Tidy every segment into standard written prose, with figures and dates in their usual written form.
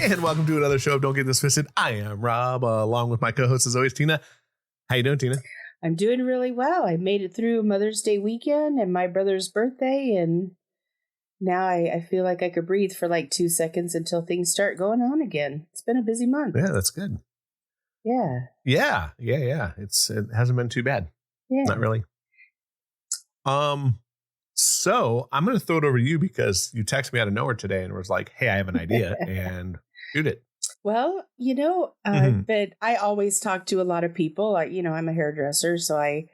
And welcome to another show of Don't Get This Twisted. I am Rob, along with my co-host as always, Tina. How you doing, Tina? I'm doing really well. I made it through Mother's Day weekend and my brother's birthday, and now I feel like I could breathe for like 2 seconds until things start going on again. It's been a busy month. Yeah, that's good. Yeah. It hasn't been too bad. Yeah. Not really. So I'm going to throw it over to you because you texted me out of nowhere today and was like, hey, I have an idea and shoot it. Well, but I always talk to a lot of people. I'm a hairdresser, so I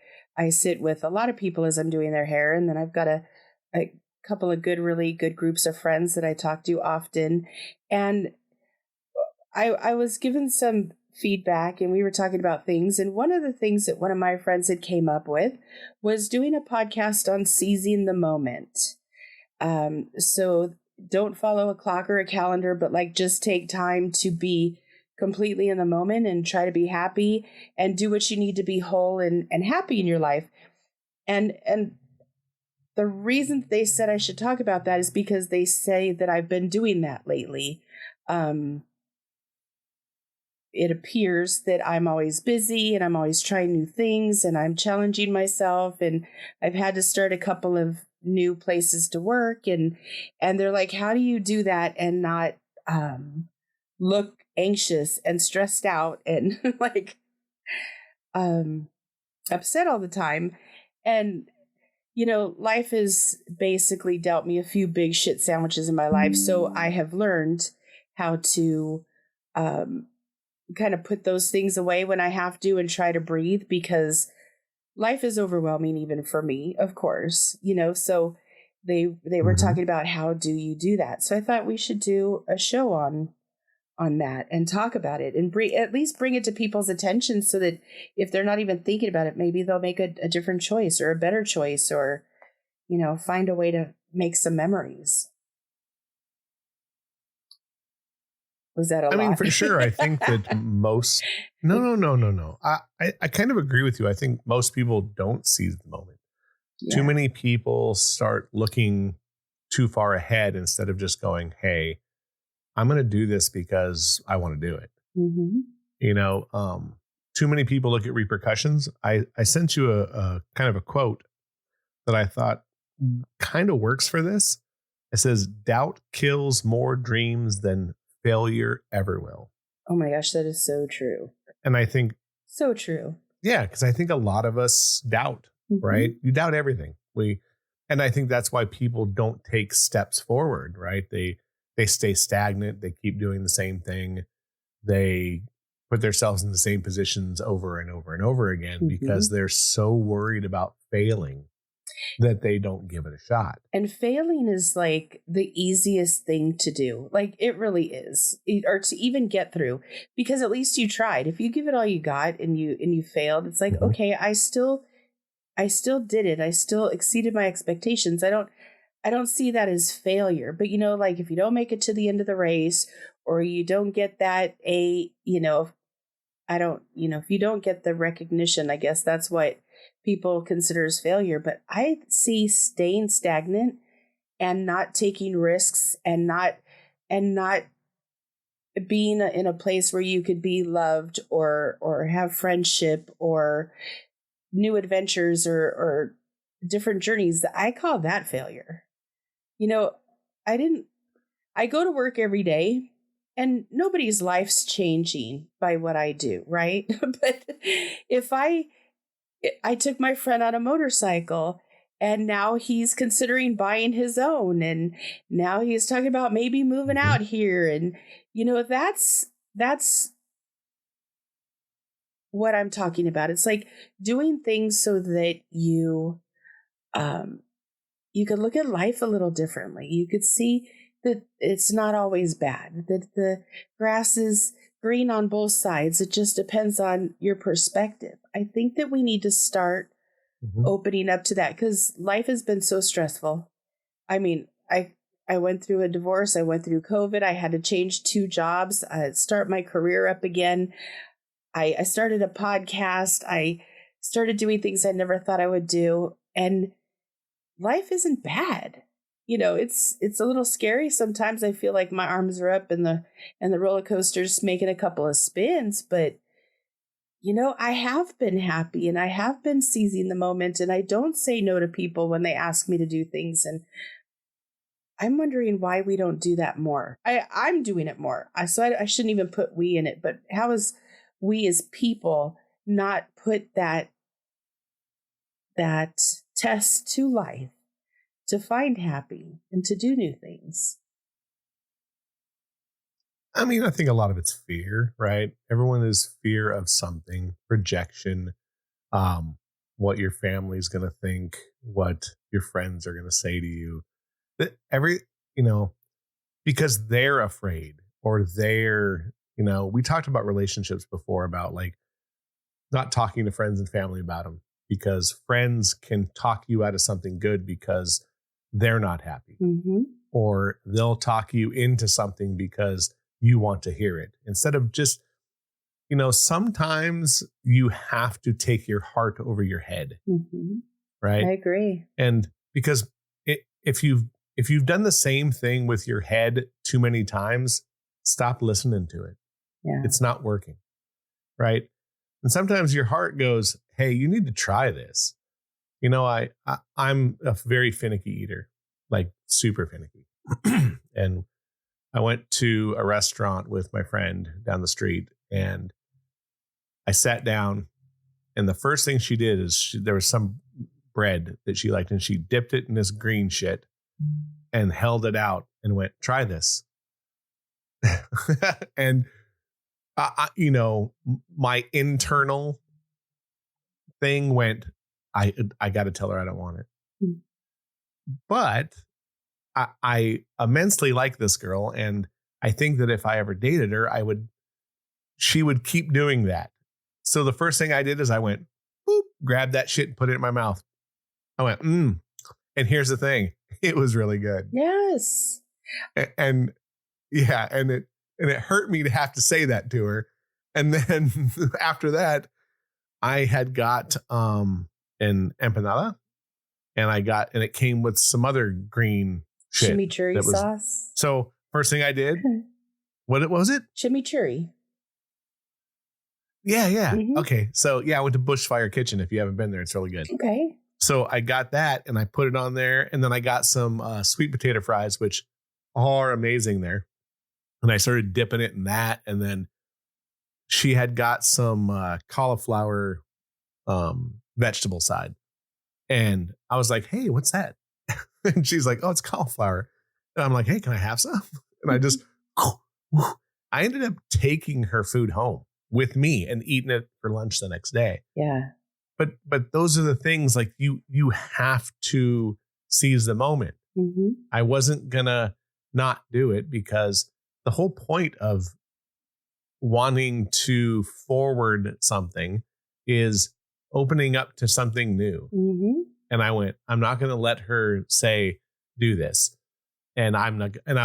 sit with a lot of people as I'm doing their hair. And then I've got a couple of really good groups of friends that I talk to often. And I was given some feedback and we were talking about things. And one of the things that one of my friends had came up with was doing a podcast on seizing the moment. So don't follow a clock or a calendar, but just take time to be completely in the moment and try to be happy and do what you need to be whole and happy in your life. And the reason they said I should talk about that is because they say that I've been doing that lately. It appears that I'm always busy and I'm always trying new things and I'm challenging myself, and I've had to start a couple of new places to work, and they're like, how do you do that and not look anxious and stressed out and upset all the time? And life has basically dealt me a few big shit sandwiches in my life, so I have learned how to kind of put those things away when I have to and try to breathe, because life is overwhelming even for me, of course, so they were talking about how do you do that. So I thought we should do a show on that and talk about it and at least bring it to people's attention so that if they're not even thinking about it, maybe they'll make a different choice or a better choice, or, find a way to make some memories. Was that a lot? I mean, for sure. I think that most... No. I kind of agree with you. I think most people don't seize the moment. Yeah. Too many people start looking too far ahead instead of just going, hey, I'm going to do this because I want to do it. Mm-hmm. Too many people look at repercussions. I sent you a kind of a quote that I thought kind of works for this. It says, doubt kills more dreams than failure ever will. Oh my gosh, that is so true. And I think so true. Yeah, because I think a lot of us doubt, right? You doubt everything. And I think that's why people don't take steps forward, right? They stay stagnant. They keep doing the same thing. They put themselves in the same positions over and over and over again because they're so worried about failing that they don't give it a shot. And failing is the easiest thing to do. It really is, or to even get through, because at least you tried. If you give it all you got and you failed, it's okay, I still did it. I still exceeded my expectations. I don't see that as failure. But if you don't make it to the end of the race, or you don't get that if you don't get the recognition, I guess that's what people consider as failure. But I see staying stagnant and not taking risks and not being in a place where you could be loved or have friendship or new adventures or different journeys. I call that failure. I go to work every day and nobody's life's changing by what I do, right? But if I took my friend on a motorcycle and now he's considering buying his own, and now he's talking about maybe moving out here. And, that's what I'm talking about. It's doing things so that you could look at life a little differently. You could see that it's not always bad, that the grass is green on both sides. It just depends on your perspective. I think that we need to start opening up to that, because life has been so stressful. I mean, I went through a divorce. I went through COVID. I had to change 2 jobs, start my career up again. I started a podcast. I started doing things I never thought I would do. And life isn't bad. it's a little scary. Sometimes I feel like my arms are up and the roller coaster's making a couple of spins, but I have been happy and I have been seizing the moment, and I don't say no to people when they ask me to do things. And I'm wondering why we don't do that more. I'm doing it more. So I shouldn't even put we in it, but how is we as people not put that test to life to find happy and to do new things? I mean, I think a lot of it's fear, right? Everyone is fear of something, rejection, what your family's going to think, what your friends are going to say to you. That you know, because they're afraid, or we talked about relationships before, about like not talking to friends and family about them, because friends can talk you out of something good because they're not happy, or they'll talk you into something because you want to hear it, instead of just, sometimes you have to take your heart over your head. Right. I agree. And because if you've done the same thing with your head too many times, stop listening to it. Yeah. It's not working. Right. And sometimes your heart goes, hey, you need to try this. I'm a very finicky eater, like super finicky. And I went to a restaurant with my friend down the street, and I sat down, and the first thing she did is there was some bread that she liked, and she dipped it in this green shit and held it out and went, try this. And my internal thing went, I got to tell her I don't want it. But I immensely like this girl, and I think that if I ever dated her, she would keep doing that. So the first thing I did is I went, boop, grabbed that shit and put it in my mouth. I went, and here's the thing, it was really good. Yes. And yeah, and it hurt me to have to say that to her. And then after that, I had got an empanada, and it came with some other green shit. Chimichurri sauce. So first thing I did, what was it? Chimichurri. Yeah. Okay. So I went to Bushfire Kitchen. If you haven't been there, it's really good. Okay. So I got that and I put it on there, and then I got some sweet potato fries, which are amazing there. And I started dipping it in that, and then she had got some cauliflower vegetable side, and I was like, "Hey, what's that?" And she's like, "Oh, it's cauliflower." And I'm like, "Hey, can I have some?" And I ended up taking her food home with me and eating it for lunch the next day. Yeah. But those are the things, like you have to seize the moment. I wasn't gonna not do it, because the whole point of wanting to forward something is opening up to something new. And I went, I'm not going to let her say, do this. And I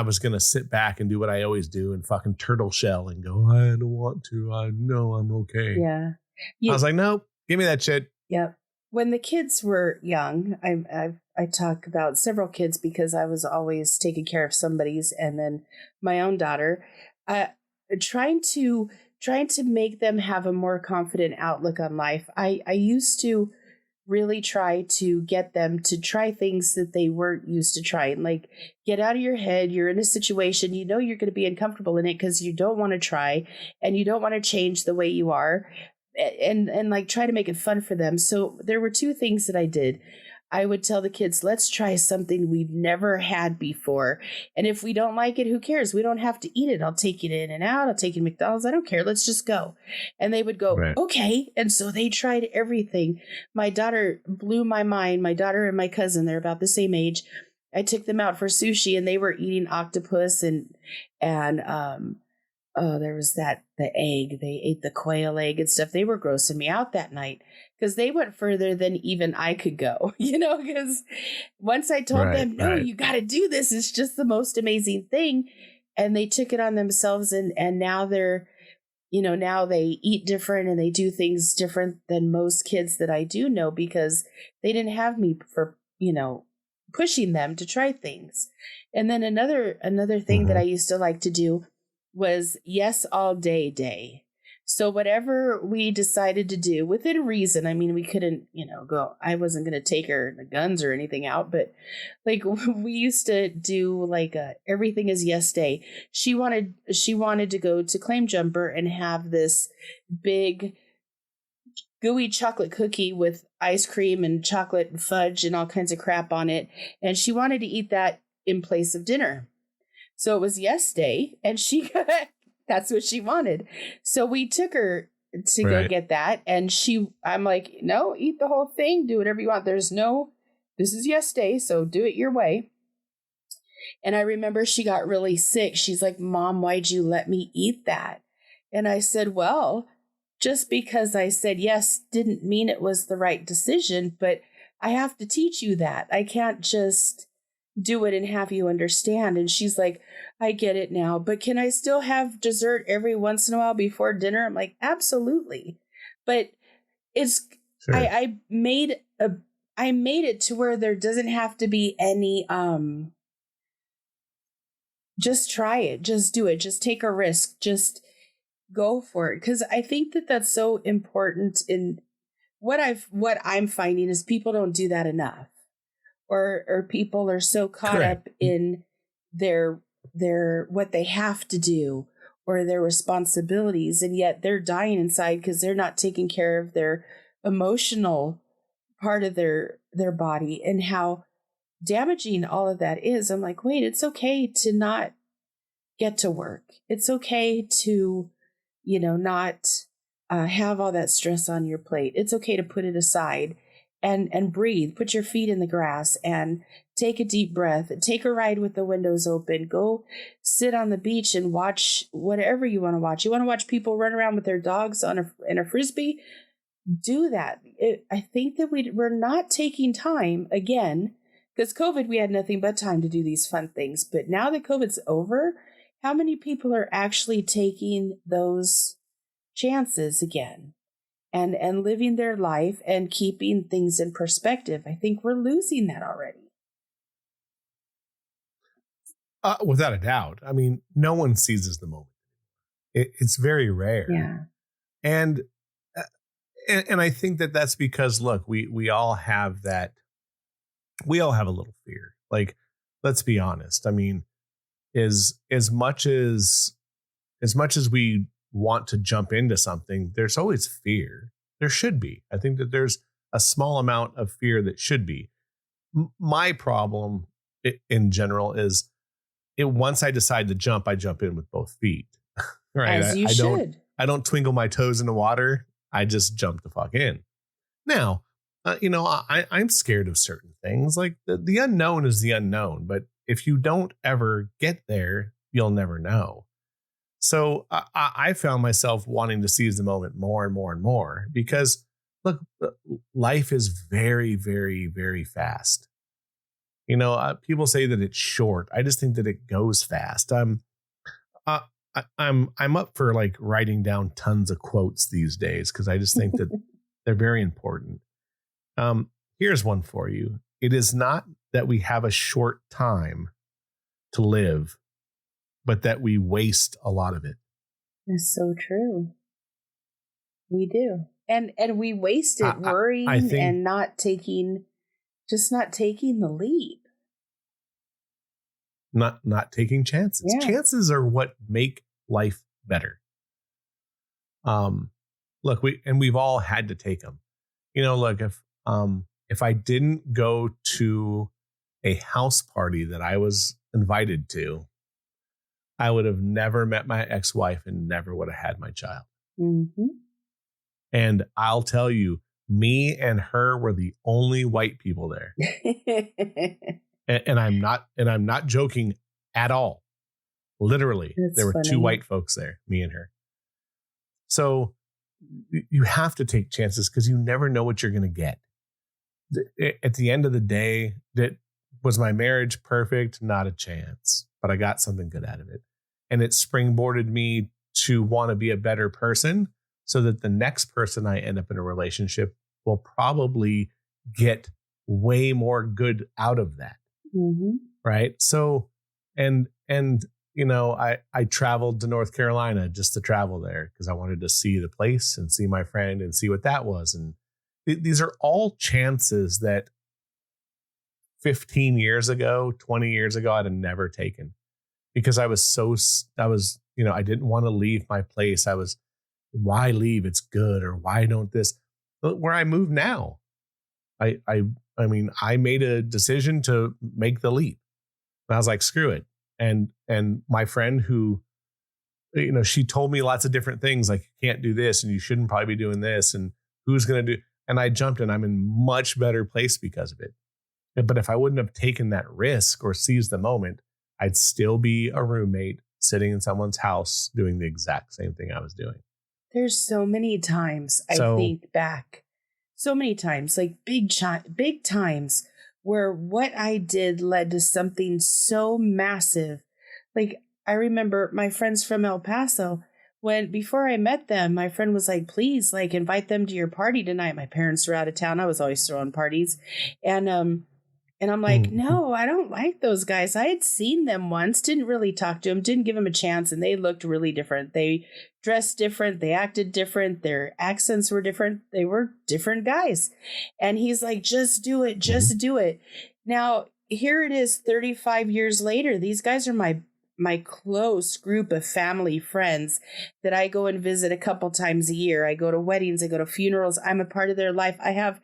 was going to sit back and do what I always do and fucking turtle shell and go, I don't want to. I know I'm okay. Yeah. I was like, nope, give me that shit. Yep. When the kids were young, I talk about several kids because I was always taking care of somebody's, and then my own daughter, trying to make them have a more confident outlook on life. I used to really try to get them to try things that they weren't used to trying, like get out of your head. You're in a situation, you're going to be uncomfortable in it because you don't want to try and you don't want to change the way you are, and like try to make it fun for them. So there were two things that I did. I would tell the kids, let's try something we've never had before. And if we don't like it, who cares? We don't have to eat it. I'll take you to In-N-Out. I'll take you to McDonald's. I don't care. Let's just go. And they would go, right. Okay. And so they tried everything. My daughter blew my mind. My daughter and my cousin, they're about the same age. I took them out for sushi, and they were eating octopus and there was the egg. They ate the quail egg and stuff. They were grossing me out that night because they went further than even I could go, because once I told them, no, you got to do this. It's just the most amazing thing. And they took it on themselves. And now they're, now they eat different and they do things different than most kids that I do know, because they didn't have me for, pushing them to try things. And then another thing that I used to like to do was yes all day. So whatever we decided to do within reason, I mean, we couldn't, go, I wasn't going to take her the guns or anything out, but like we used to do like everything is yes day. She wanted to go to Claim Jumper and have this big gooey chocolate cookie with ice cream and chocolate and fudge and all kinds of crap on it. And she wanted to eat that in place of dinner. So it was yes day, and that's what she wanted. So we took her to go get that. And I'm like, no, eat the whole thing. Do whatever you want. This is yes day. So do it your way. And I remember she got really sick. She's like, Mom, why'd you let me eat that? And I said, well, just because I said yes didn't mean it was the right decision, but I have to teach you that. I can't just do it and have you understand. And she's like, I get it now, but can I still have dessert every once in a while before dinner? I'm like, absolutely. But it's, sure. I made it to where there doesn't have to be any, just try it, just do it, just take a risk, just go for it. Cause I think that that's so important. In what I'm finding is people don't do that enough. Or people are so caught up in their what they have to do or their responsibilities, and yet they're dying inside because they're not taking care of their emotional part of their body, and how damaging all of that is. I'm like, wait, it's okay to not get to work. It's okay to, not have all that stress on your plate. It's okay to put it aside. And breathe, put your feet in the grass and take a deep breath, take a ride with the windows open, go sit on the beach and watch whatever you want to watch. You want to watch people run around with their dogs in a Frisbee? Do that. I think that we're not taking time again, because COVID, we had nothing but time to do these fun things. But now that COVID's over, how many people are actually taking those chances again? And living their life and keeping things in perspective? I think we're losing that already. Without a doubt. I mean, no one seizes the moment. It's very rare. Yeah. And I think that that's because, look, we all have that. We all have a little fear. Like, let's be honest. I mean, as much as we want to jump into something, there's always fear. There should be. I think that there's a small amount of fear that should be. My problem in general is once I decide to jump, I jump in with both feet. Right. As you should. I don't twinkle my toes in the water. I just jump the fuck in. Now, I'm scared of certain things. Like the unknown is the unknown. But if you don't ever get there, you'll never know. So I found myself wanting to seize the moment more and more and more because, look, life is very, very, very fast. People say that it's short. I just think that it goes fast. I'm up for like writing down tons of quotes these days because I just think that they're very important. Here's one for you. It is not that we have a short time to live, but that we waste a lot of it. That's so true. We do. And we waste it worrying and not taking the leap. Not taking chances. Yeah. Chances are what make life better. Look, we've all had to take them. Look, if I didn't go to a house party that I was invited to, I would have never met my ex-wife and never would have had my child. Mm-hmm. And I'll tell you, me and her were the only white people there. and I'm not joking at all. Literally, there were funny. 2 white folks there, me and her. So you have to take chances because you never know what you're going to get. At the end of the day, was my marriage perfect? Not a chance. But I got something good out of it. And it springboarded me to want to be a better person so that the next person I end up in a relationship will probably get way more good out of that. Right. So, and, I traveled to North Carolina just to travel there because I wanted to see the place and see my friend and see what that was. And these are all chances that 15 years ago, 20 years ago, I'd have never taken because I didn't want to leave my place. Why leave? It's good. Or why don't this? But where I move now, I made a decision to make the leap. And I was like, screw it. And my friend who, she told me lots of different things, like you can't do this and you shouldn't probably be doing this and who's going to do. And I jumped and I'm in much better place because of it. But if I wouldn't have taken that risk or seized the moment, I'd still be a roommate sitting in someone's house doing the exact same thing I was doing. There's so many times I think back, so many times, like big times where what I did led to something so massive. Like I remember my friends from El Paso, before I met them, my friend was like, please, like invite them to your party tonight. My parents were out of town. I was always throwing parties. And I'm like, no, I don't like those guys. I had seen them once, didn't really talk to them, didn't give them a chance. And they looked really different. They dressed different. They acted different. Their accents were different. They were different guys. And he's like, just do it. Just do it. Now, here it is 35 years later. These guys are my close group of family friends that I go and visit a couple times a year. I go to weddings. I go to funerals. I'm a part of their life. I have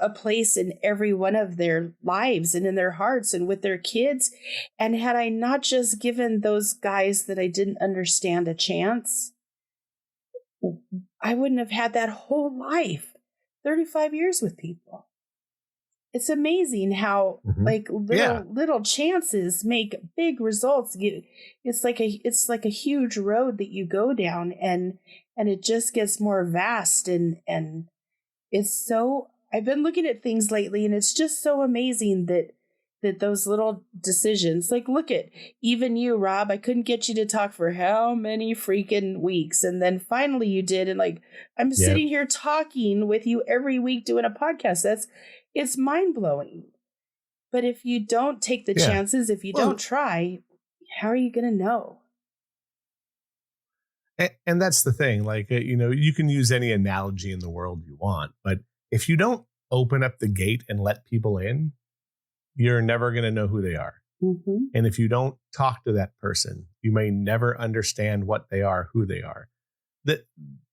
a place in every one of their lives and in their hearts and with their kids. And had I not just given those guys that I didn't understand a chance, I wouldn't have had that whole life, 35 years with people. It's amazing how like little chances make big results. It's like a huge road that you go down and it just gets more vast and it's so. I've been looking at things lately and it's just so amazing that those little decisions, like look at even you, Rob, I couldn't get you to talk for how many freaking weeks. And then finally you did. And like, I'm sitting here talking with you every week doing a podcast. It's mind blowing. But if you don't take the chances, if you don't try, how are you going to know? And that's the thing. Like, you can use any analogy in the world you want, but if you don't open up the gate and let people in, you're never going to know who they are. And if you don't talk to that person, you may never understand what they are, who they are. The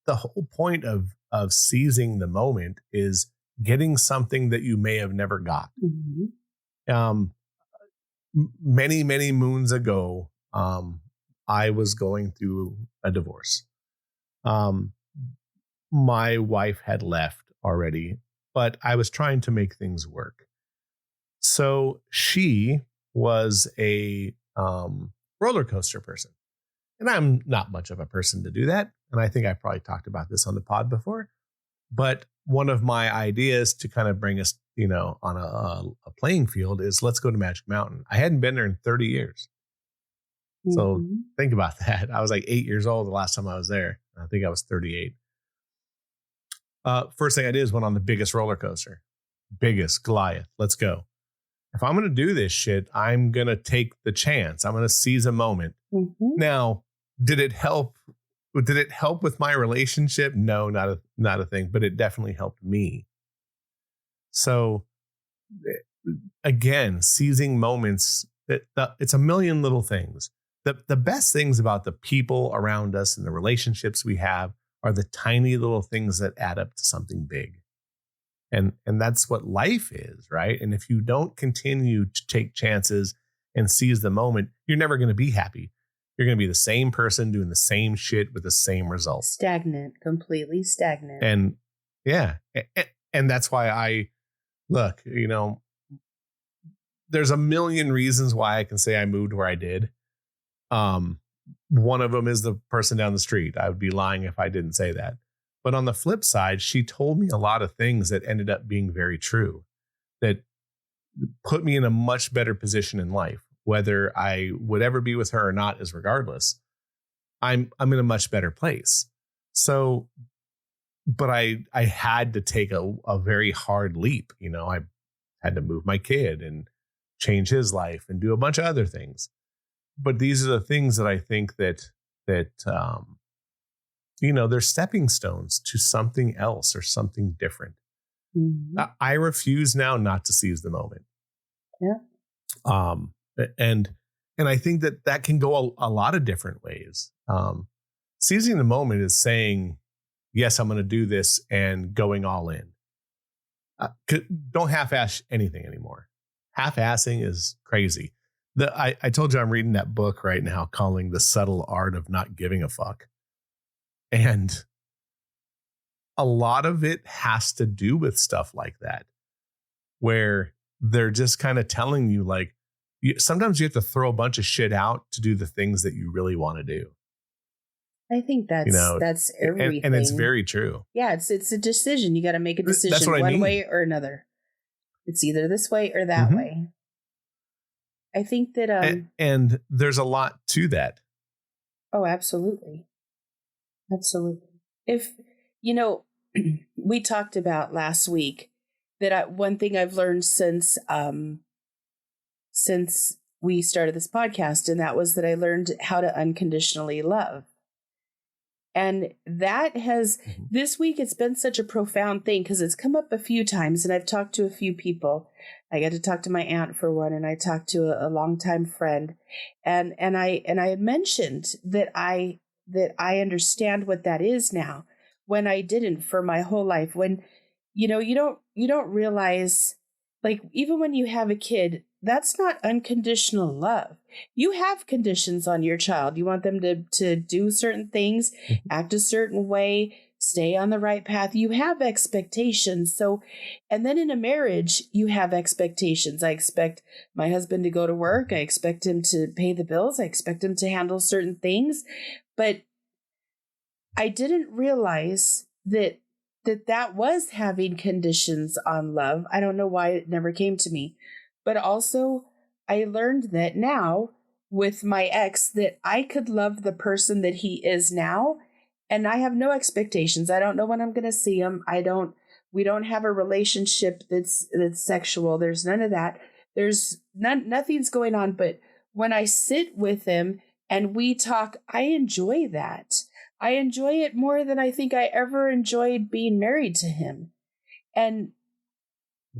whole point of seizing the moment is getting something that you may have never got. Many, many moons ago, I was going through a divorce. My wife had left already, but I was trying to make things work. So she was a roller coaster person. And I'm not much of a person to do that. And I think I probably talked about this on the pod before. But one of my ideas to kind of bring us, on a playing field is let's go to Magic Mountain. I hadn't been there in 30 years. So think about that. I was like 8 years old the last time I was there. I think I was 38. First thing I did is went on the biggest roller coaster. Biggest, Goliath. Let's go. If I'm going to do this shit, I'm going to take the chance. I'm going to seize a moment. Now, did it help? Did it help with my relationship? No, not a thing, but it definitely helped me. So again, seizing moments, it's a million little things. The best things about the people around us and the relationships we have are the tiny little things that add up to something big. And that's what life is, right? And if you don't continue to take chances and seize the moment, you're never going to be happy. You're going to be the same person doing the same shit with the same results. Stagnant, completely stagnant. And and that's why I look, there's a million reasons why I can say I moved where I did. One of them is the person down the street. I would be lying if I didn't say that. But on the flip side, she told me a lot of things that ended up being very true, that put me in a much better position in life. Whether I would ever be with her or not is regardless. I'm in a much better place. So, but I had to take a very hard leap. I had to move my kid and change his life and do a bunch of other things. But these are the things that I think that they're stepping stones to something else or something different. Mm-hmm. I refuse now not to seize the moment. Yeah. And I think that can go a lot of different ways. Seizing the moment is saying, yes, I'm going to do this, and going all in. Don't half-ass anything anymore. Half-assing is crazy. I told you I'm reading that book right now calling The Subtle Art of Not Giving a Fuck. And a lot of it has to do with stuff like that, where they're just kind of telling you, like, sometimes you have to throw a bunch of shit out to do the things that you really want to do. I think that's everything. And it's very true. Yeah, it's a decision. You got to make a decision. That's what I mean. Way or another. It's either this way or that way. I think that and there's a lot to that. Oh, absolutely. Absolutely. If we talked about last week that one thing I've learned since we started this podcast, and that was that I learned how to unconditionally love. And that has, this week, it's been such a profound thing because it's come up a few times, and I've talked to a few people. I got to talk to my aunt for one, and I talked to a longtime friend, and I had mentioned that I understand what that is now, when I didn't for my whole life. When you don't realize, like, even when you have a kid, that's not unconditional love. You have conditions on your child. You want them to do certain things, act a certain way, stay on the right path. You have expectations. So, and then in a marriage, you have expectations. I expect my husband to go to work. I expect him to pay the bills. I expect him to handle certain things. But I didn't realize that was having conditions on love. I don't know why it never came to me. But also, I learned that now with my ex, that I could love the person that he is now, and I have no expectations. I don't know when I'm going to see him. We don't have a relationship that's sexual. There's none of that. There's nothing's going on. But when I sit with him and we talk, I enjoy that. I enjoy it more than I think I ever enjoyed being married to him. And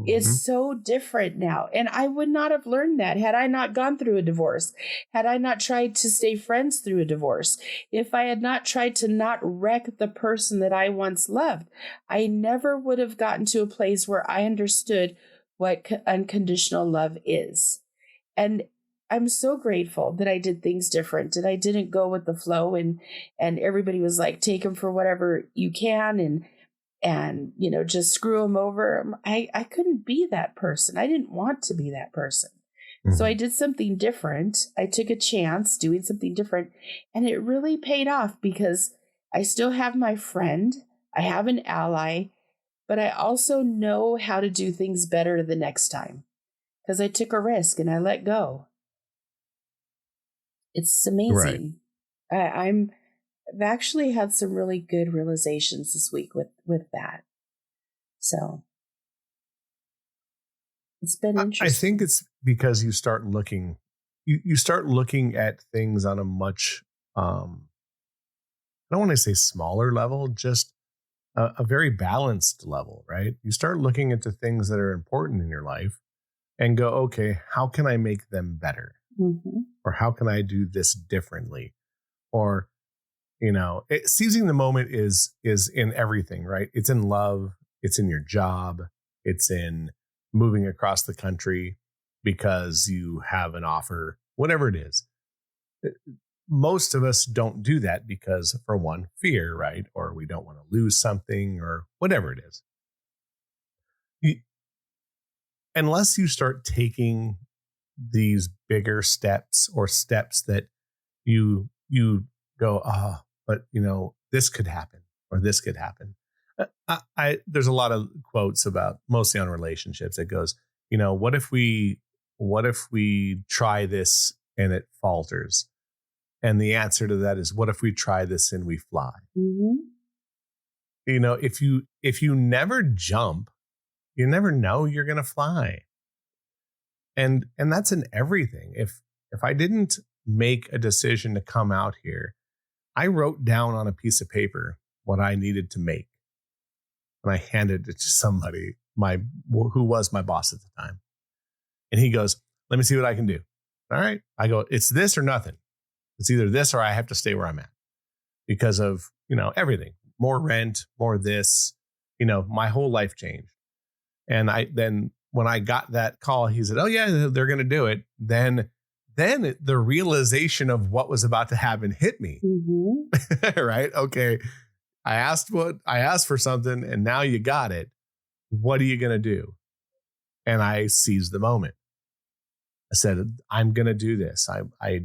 it's so different now. And I would not have learned that had I not gone through a divorce, had I not tried to stay friends through a divorce, if I had not tried to not wreck the person that I once loved. I never would have gotten to a place where I understood what unconditional love is. And I'm so grateful that I did things different, that I didn't go with the flow and everybody was like, take them for whatever you can and just screw them over. I couldn't be that person. I didn't want to be that person. So I did something different. I took a chance doing something different, and it really paid off because I still have my friend. I have an ally, but I also know how to do things better the next time because I took a risk and I let go. It's amazing. Right. I've actually had some really good realizations this week with that. So it's been interesting. I think it's because you start looking at things on a much, I don't want to say smaller level, just a very balanced level, right? You start looking into things that are important in your life and go, okay, how can I make them better? Or how can I do this differently? Or, seizing the moment is in everything, right? It's in love. It's in your job. It's in moving across the country because you have an offer, whatever it is. Most of us don't do that because, for one, fear, right? Or we don't want to lose something or whatever it is. Unless you start taking these bigger steps or steps that you go, but this could happen or this could happen. There's a lot of quotes about, mostly on relationships, that goes, what if we try this and it falters? And the answer to that is, what if we try this and we fly? If you never jump, you never know you're going to fly. And that's in everything. If I didn't make a decision to come out here, I wrote down on a piece of paper what I needed to make. And I handed it to somebody, who was my boss at the time. And he goes, let me see what I can do. All right. I go, it's this or nothing. It's either this or I have to stay where I'm at because of, everything, more rent, more this, my whole life changed. And then when I got that call, he said, oh yeah, they're going to do it. Then the realization of what was about to happen hit me. Mm-hmm. Right. Okay. I asked for something and now you got it. What are you going to do? And I seized the moment. I said, I'm going to do this. I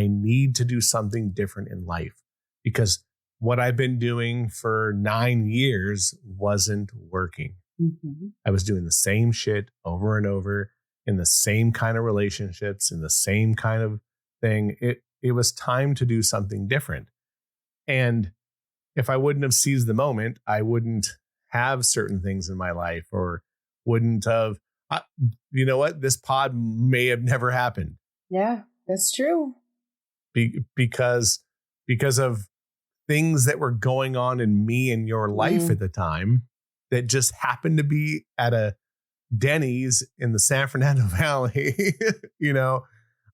need to do something different in life because what I've been doing for 9 years wasn't working. Mm-hmm. I was doing the same shit over and over in the same kind of relationships, in the same kind of thing. It was time to do something different. And if I wouldn't have seized the moment, I wouldn't have certain things in my life or wouldn't have, you know what? This pod may have never happened. Yeah, that's true. Because of things that were going on in me and your life at the time that just happened to be at a Denny's in the San Fernando Valley.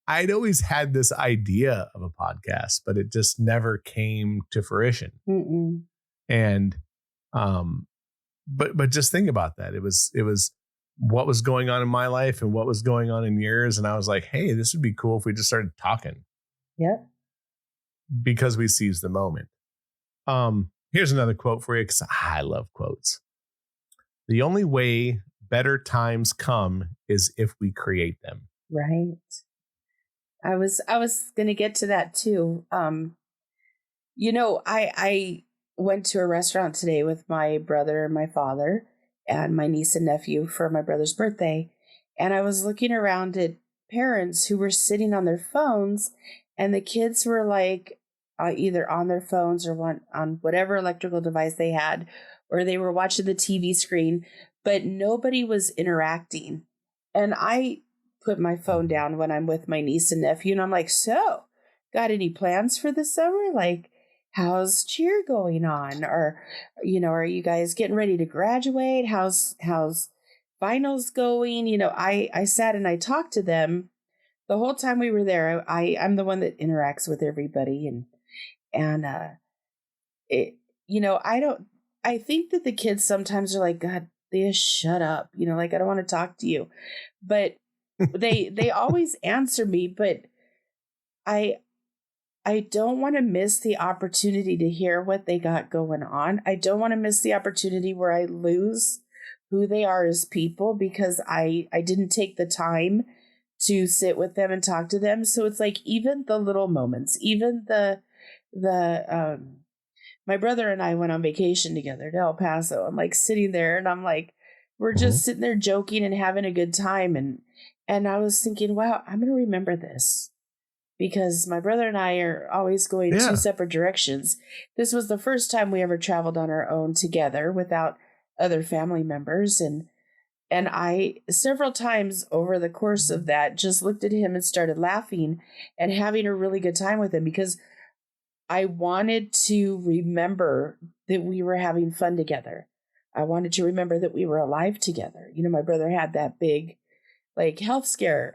I'd always had this idea of a podcast, but it just never came to fruition. Mm-mm. And, but just think about that. It was what was going on in my life and what was going on in yours. And I was like, hey, this would be cool if we just started talking. Yep. Because we seized the moment. Here's another quote for you because I love quotes. The only way better times come is if we create them. Right. I was going to get to that too. I went to a restaurant today with my brother and my father and my niece and nephew for my brother's birthday. And I was looking around at parents who were sitting on their phones and the kids were like either on their phones or on whatever electrical device they had, or they were watching the TV screen, but nobody was interacting. And I put my phone down when I'm with my niece and nephew and I'm like, so got any plans for the summer? Like, how's cheer going on? Or, are you guys getting ready to graduate? How's finals going? I sat and I talked to them the whole time we were there. I'm the one that interacts with everybody I think that the kids sometimes are like, God, they just shut up. I don't want to talk to you, but they always answer me, but I don't want to miss the opportunity to hear what they got going on. I don't want to miss the opportunity where I lose who they are as people because I didn't take the time to sit with them and talk to them. So it's like even the little moments, even my brother and I went on vacation together to El Paso. I'm like sitting there and I'm like, we're just sitting there joking and having a good time. And I was thinking, wow, I'm going to remember this because my brother and I are always going two separate directions. This was the first time we ever traveled on our own together without other family members. And I, several times over the course of that, just looked at him and started laughing and having a really good time with him because I wanted to remember that we were having fun together. I wanted to remember that we were alive together. My brother had that big, health scare.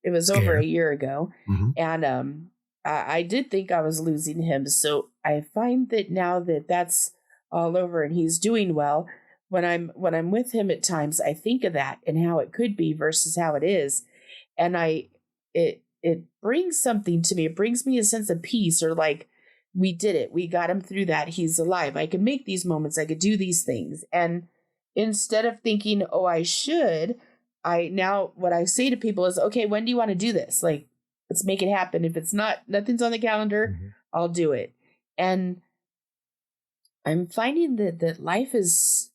It was over a year ago. Mm-hmm. And I did think I was losing him. So I find that now that that's all over and he's doing well, when I'm with him at times, I think of that and how it could be versus how it is. And it brings something to me. It brings me a sense of peace or we did it. We got him through that. He's alive. I could make these moments. I could do these things. And instead of thinking, oh, I should, what I say to people is, okay, when do you want to do this? Let's make it happen. If it's nothing's on the calendar, I'll do it. And I'm finding that life is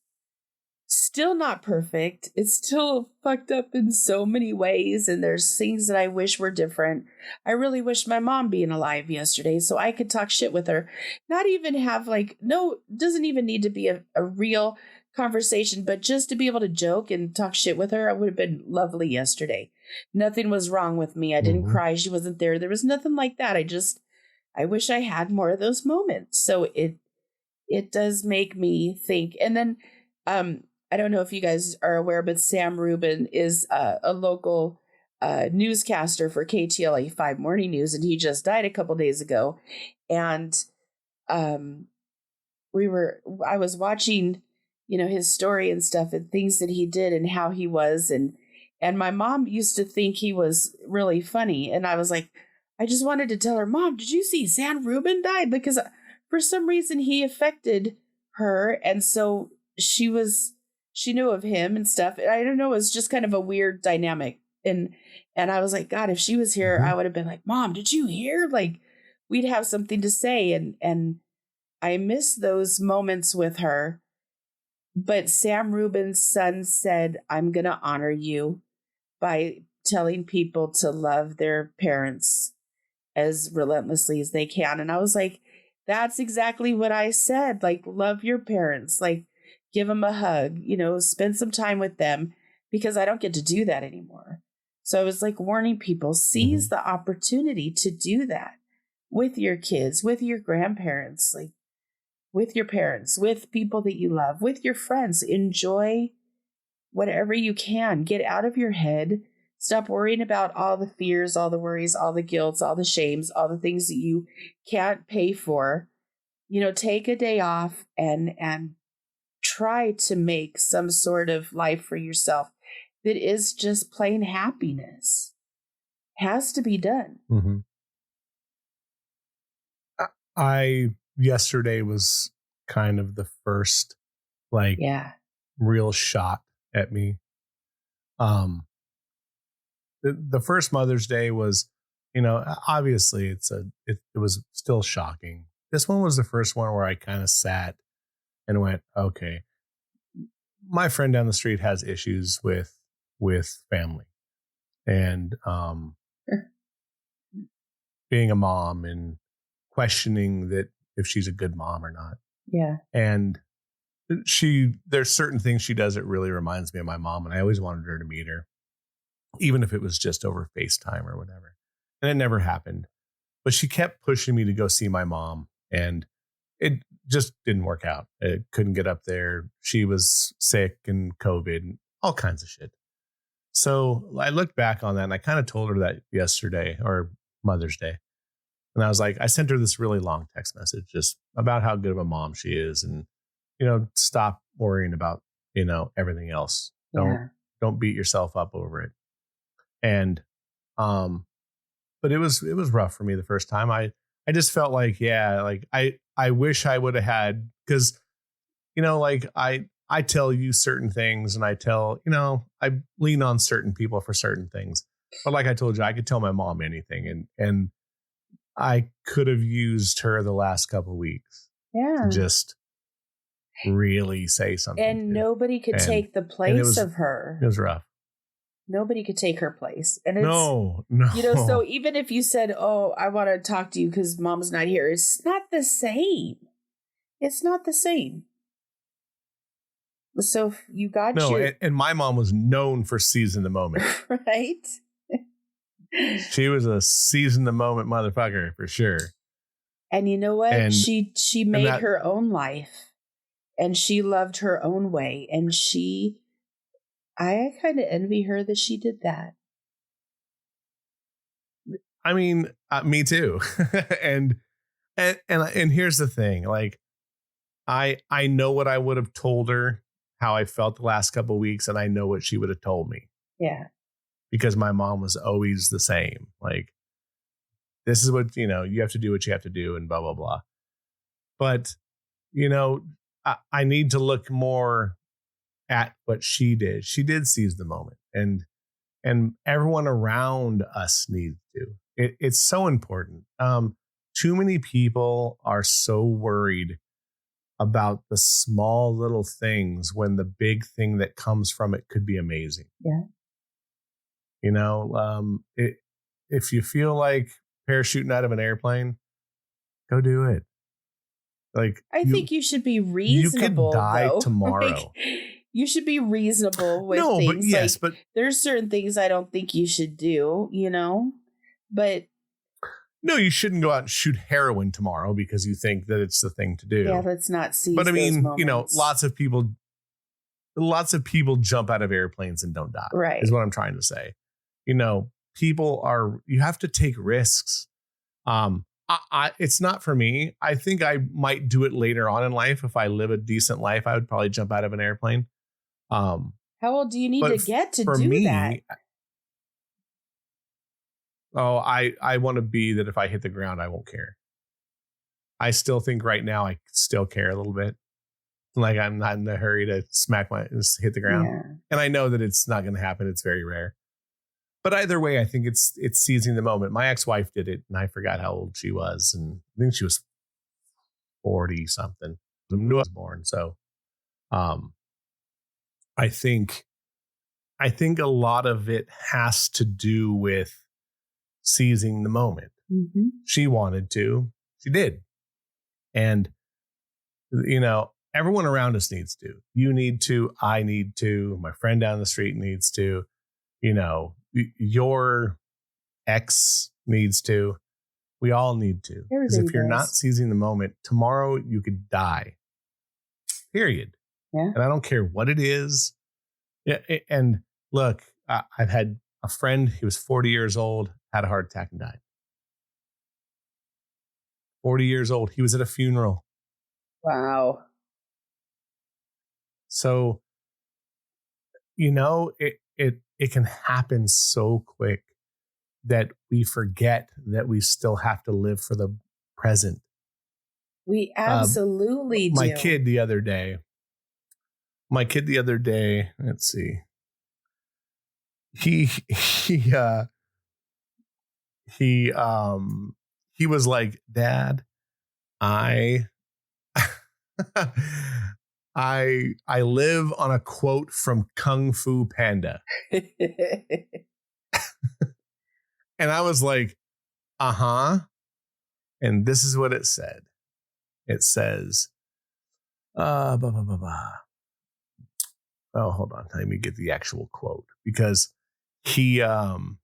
still not perfect. It's still fucked up in so many ways. And there's things that I wish were different. I really wish my mom being alive yesterday so I could talk shit with her. Not even have doesn't even need to be a real conversation, but just to be able to joke and talk shit with her, it would have been lovely yesterday. nothing was wrong with me. I didn't cry. She wasn't there. There was nothing like that. I wish I had more of those moments. So it does make me think. And then, I don't know if you guys are aware, but Sam Rubin is a local newscaster for KTLA 5 Morning News, and he just died a couple days ago. And I was watching, his story and stuff and things that he did and how he was, and my mom used to think he was really funny, and I was like, I just wanted to tell her, Mom, did you see Sam Rubin died? Because for some reason he affected her, and so she knew of him and stuff. I don't know, it was just kind of a weird dynamic. And I was like, God, if she was here, I would have been like, Mom, did you hear? Like, we'd have something to say. And I miss those moments with her. But Sam Rubin's son said, I'm going to honor you by telling people to love their parents as relentlessly as they can. And I was like, that's exactly what I said. Like, love your parents. Like, give them a hug, spend some time with them, because I don't get to do that anymore. So I was like warning people, seize the opportunity to do that with your kids, with your grandparents, like with your parents, with people that you love, with your friends. Enjoy whatever you can. Get out of your head. Stop worrying about all the fears, all the worries, all the guilts, all the shames, all the things that you can't pay for. Take a day off and try to make some sort of life for yourself that is just plain happiness. Has to be done. Yesterday was kind of the first real shot at me. The first Mother's Day was, obviously it was still shocking. This one was the first one where I kind of sat and went, okay, my friend down the street has issues with family and being a mom and questioning that if she's a good mom or not. Yeah. And there's certain things she does that really reminds me of my mom, and I always wanted her to meet her, even if it was just over FaceTime or whatever. And it never happened. But she kept pushing me to go see my mom, and it just didn't work out. I couldn't get up there. She was sick and COVID and all kinds of shit. So I looked back on that and I kind of told her that yesterday, or Mother's Day. And I was like, I sent her this really long text message just about how good of a mom she is, and, stop worrying about, everything else. Don't beat yourself up over it. And, but it was rough for me the first time. I just felt like, I wish I would have had, because, I tell you certain things, and I lean on certain people for certain things. But like I told you, I could tell my mom anything, and I could have used her the last couple of weeks to just really say something. And nobody could take the place of her. It was rough. Nobody could take her place. And it's, no. So even if you said, oh, I want to talk to you because Mom's not here, it's not the same. It's not the same. So you got and my mom was known for seizing the moment. Right? She was a seizing the moment motherfucker for sure. And you know what? And she made her own life, and she loved her own way. And I kind of envy her that she did that. I mean, me too. and here's the thing. Like, I know what I would have told her, how I felt the last couple of weeks, and I know what she would have told me. Yeah. Because my mom was always the same. Like, this is what, you have to do what you have to do, and blah, blah, blah. But, I need to look more at what she did. She did seize the moment, and everyone around us needs to. It's so important. Too many people are so worried about the small little things when the big thing that comes from it could be amazing. Yeah. If you feel like parachuting out of an airplane, go do it. Like, I think you should be reasonable. You could die tomorrow. you should be reasonable with no, things. but yes, like, but there's certain things I don't think you should do, but no, you shouldn't go out and shoot heroin tomorrow because you think that it's the thing to do. yeah, let's not seize but I mean, those moments. lots of people jump out of airplanes and don't die. Right. Is what I'm trying to say. You have to take risks. It's not for me. I think I might do it later on in life. If I live a decent life, I would probably jump out of an airplane. How old do you need to get to do that? Oh, I want to be that if I hit the ground, I won't care. I still think right now I still care a little bit. Like I'm not in a hurry to hit the ground. Yeah. And I know that it's not going to happen. It's very rare. But either way, I think it's seizing the moment. My ex-wife did it, and I forgot how old she was. And I think she was 40 something. I was born. So I think a lot of it has to do with seizing the moment. Mm-hmm. She wanted to. She did. And, everyone around us needs to. You need to. I need to. My friend down the street needs to. Your ex needs to. We all need to. Because if you're not seizing the moment, tomorrow you could die. Period. Yeah. And I don't care what it is. Yeah. And look, I've had a friend, he was 40 years old, had a heart attack and died. 40 years old. He was at a funeral. Wow. So, it can happen so quick that we forget that we still have to live for the present. We absolutely do. My kid the other day, let's see. He was like, Dad, I live on a quote from Kung Fu Panda. And I was like, uh-huh. And this is what it said. It says, Oh, hold on. Let me get the actual quote, because he kind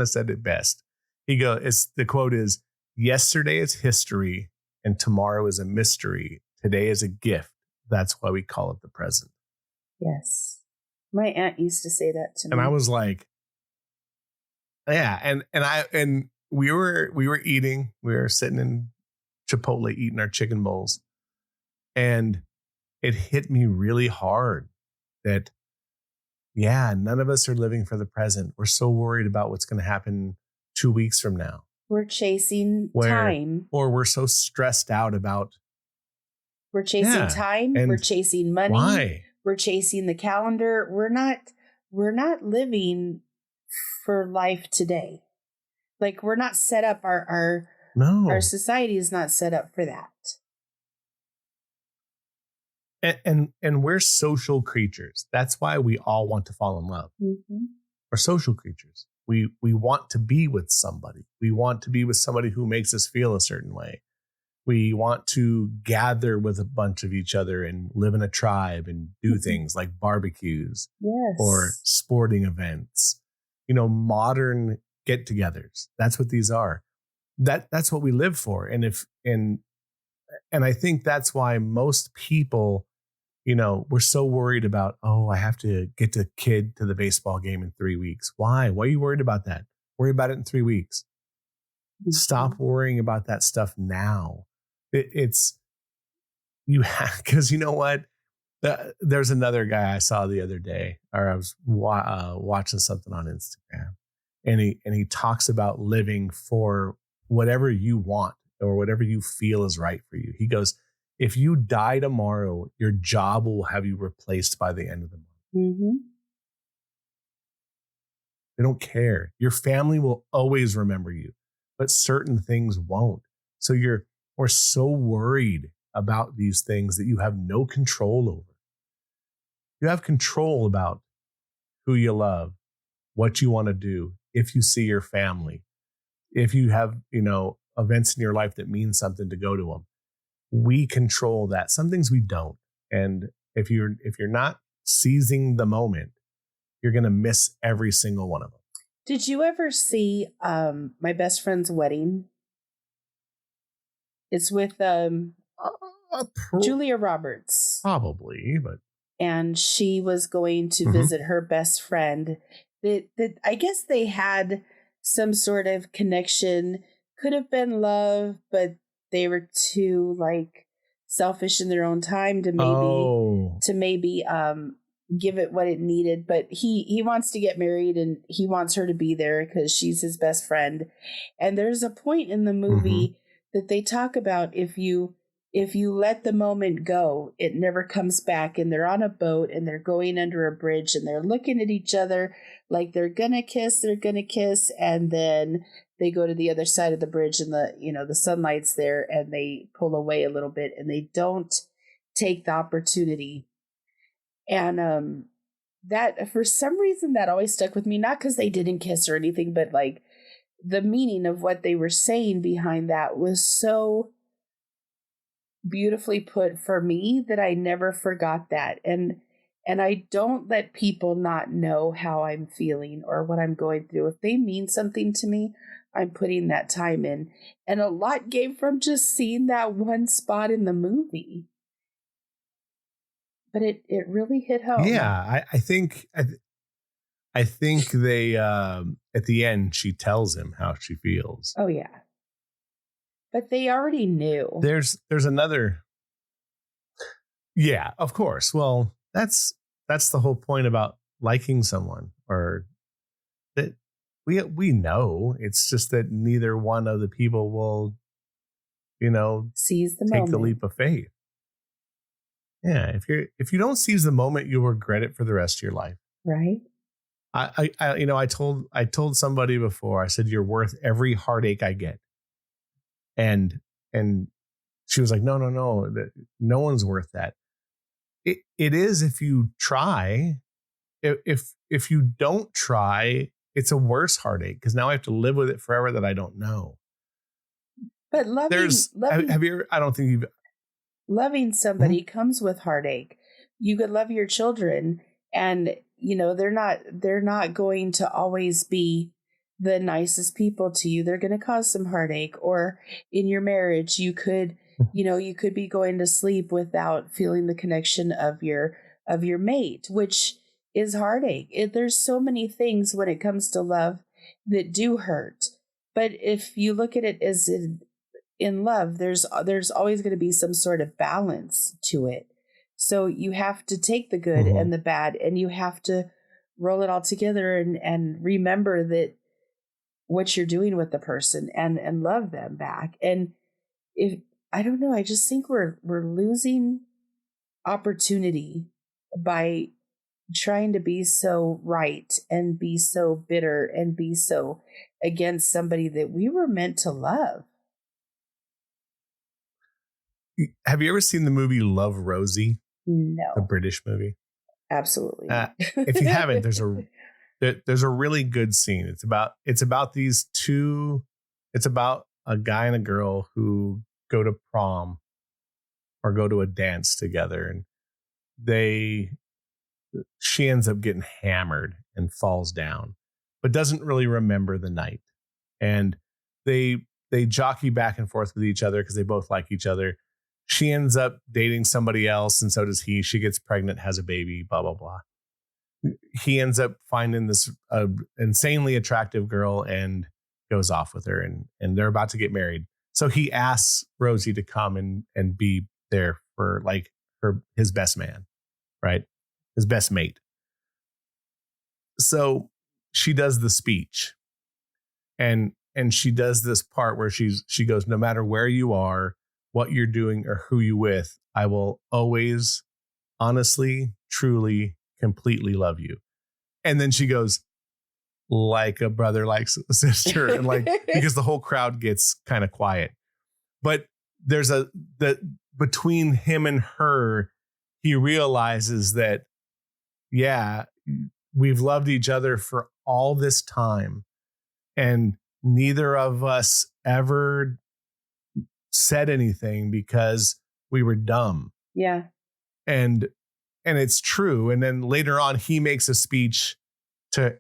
of said it best. The quote is, yesterday is history and tomorrow is a mystery. Today is a gift. That's why we call it the present. Yes. My aunt used to say that to me. And I was like, yeah. And we were eating, we were sitting in Chipotle eating our chicken bowls. And it hit me really hard that, yeah, none of us are living for the present. We're so worried about what's going to happen 2 weeks from now. We're chasing time. Or we're so stressed out about. We're chasing time. We're chasing money. Why? We're chasing the calendar. We're not living for life today. Like, we're not set up. Our society is not set up for that. And we're social creatures. That's why we all want to fall in love. Mm-hmm. We're social creatures. We want to be with somebody. We want to be with somebody who makes us feel a certain way. We want to gather with a bunch of each other and live in a tribe and do things like barbecues, yes, or sporting events, modern get-togethers. That's what these are. That's what we live for. And I think that's why most people, we're so worried about, I have to get the kid to the baseball game in 3 weeks. Why? Why are you worried about that? Worry about it in 3 weeks. Mm-hmm. Stop worrying about that stuff now. Because you know what? There's another guy I saw the other day, or I was watching something on Instagram, and he talks about living for whatever you want or whatever you feel is right for you. He goes, if you die tomorrow, your job will have you replaced by the end of the month. Mm-hmm. They don't care. Your family will always remember you, but certain things won't. So we're so worried about these things that you have no control over. You have control about who you love, what you want to do, if you see your family, if you have, events in your life that mean something to go to them. We control that. Some things we don't. And if you're not seizing the moment, you're going to miss every single one of them. Did you ever see My Best Friend's Wedding? It's with Julia Roberts. Probably, but. And she was going to visit her best friend. That I guess they had some sort of connection. Could have been love, but they were too like selfish in their own time to maybe give it what it needed. But he wants to get married and he wants her to be there because she's his best friend. And there's a point in the movie that they talk about if you let the moment go, it never comes back. And they're on a boat and they're going under a bridge and they're looking at each other like they're gonna kiss. And then they go to the other side of the bridge and the sunlight's there and they pull away a little bit and they don't take the opportunity. And that for some reason that always stuck with me, not because they didn't kiss or anything, but like the meaning of what they were saying behind that was so beautifully put for me that I never forgot that. And I don't let people not know how I'm feeling or what I'm going through. If they mean something to me, I'm putting that time in. And a lot came from just seeing that one spot in the movie. But it really hit home. Yeah, I think they at the end she tells him how she feels. Oh yeah. But they already knew. There's another. Yeah, of course. Well, that's the whole point about liking someone, or that we know. It's just that neither one of the people will, seize the take moment. the leap of faith. Yeah, if you don't seize the moment, you'll regret it for the rest of your life. Right. I told somebody before. I said, you're worth every heartache I get. And she was like, no, no one's worth that. It is if you try. If you don't try, it's a worse heartache because now I have to live with it forever that I don't know. But loving have you ever, I don't think you've. Loving somebody comes with heartache. You could love your children and they're not going to always be the nicest people to you. They're going to cause some heartache. Or in your marriage, you could be going to sleep without feeling the connection of your mate, which is heartache. There's so many things when it comes to love that do hurt. But if you look at it as in love, there's always going to be some sort of balance to it. So you have to take the good and the bad, and you have to roll it all together and remember that what you're doing with the person and love them back. And if I don't know, I just think we're losing opportunity by trying to be so right and be so bitter and be so against somebody that we were meant to love. Have you ever seen the movie Love, Rosie? No. The British movie? Absolutely. If you haven't, there's a really good scene. It's about these two. It's about a guy and a girl who go to prom or go to a dance together, and she ends up getting hammered and falls down, but doesn't really remember the night. And they jockey back and forth with each other because they both like each other. She ends up dating somebody else, and so does he. She gets pregnant, has a baby, blah, blah, blah. He ends up finding this insanely attractive girl and goes off with her, and they're about to get married. So he asks Rosie to come and be there for like his best man, right? His best mate. So she does the speech, and she does this part where she goes, no matter where you are, what you're doing, or who you with, I will always honestly, truly, completely love you. And then she goes, like a brother likes a sister, and like because the whole crowd gets kind of quiet. But there's between him and her, he realizes that, yeah, we've loved each other for all this time, and neither of us ever said anything because we were dumb. Yeah. and it's true. And then later on, he makes a speech to